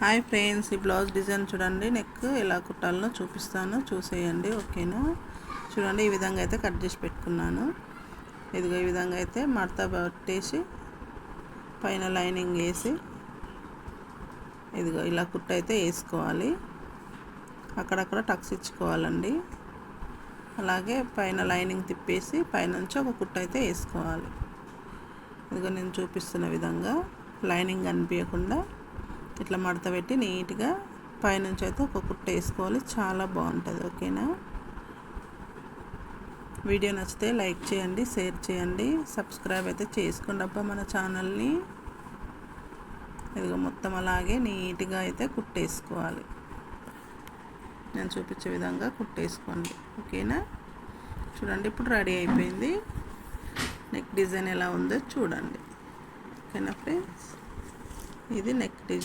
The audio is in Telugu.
హాయ్ ఫ్రెండ్స్, ఈ బ్లౌజ్ డిజైన్ చూడండి. నెక్ ఎలా కుట్టాలనో చూపిస్తాను, చూసేయండి. ఓకేనా? చూడండి, ఈ విధంగా అయితే కట్ చేసి పెట్టుకున్నాను. ఇదిగో ఈ విధంగా అయితే మడత పట్టేసి పైన లైనింగ్ వేసి ఇదిగో ఇలా కుట్ట అయితే వేసుకోవాలి. అక్కడక్కడ టక్స్ ఇచ్చుకోవాలండి. అలాగే పైన లైనింగ్ తిప్పేసి పైనుంచి ఒక కుట్ట అయితే వేసుకోవాలి. ఇదిగో నేను చూపిస్తున్న విధంగా లైనింగ్ కనిపించకుండా ఇట్లా మడత పెట్టి నీట్గా పైనుంచి అయితే ఒక కుట్ట వేసుకోవాలి. చాలా బాగుంటుంది. ఓకేనా? వీడియో నచ్చితే లైక్ చేయండి, షేర్ చేయండి, సబ్స్క్రైబ్ అయితే చేసుకోండి అబ్బా మన ఛానల్ని. ఇదిగో మొత్తం అలాగే నీట్గా అయితే కుట్టేసుకోవాలి. నేను చూపించే విధంగా కుట్టేసుకోండి. ఓకేనా? చూడండి, ఇప్పుడు రెడీ అయిపోయింది. నెక్ డిజైన్ ఎలా ఉందో చూడండి. ఓకేనా ఫ్రెండ్స్? ఇది నెక్ డిజైన్.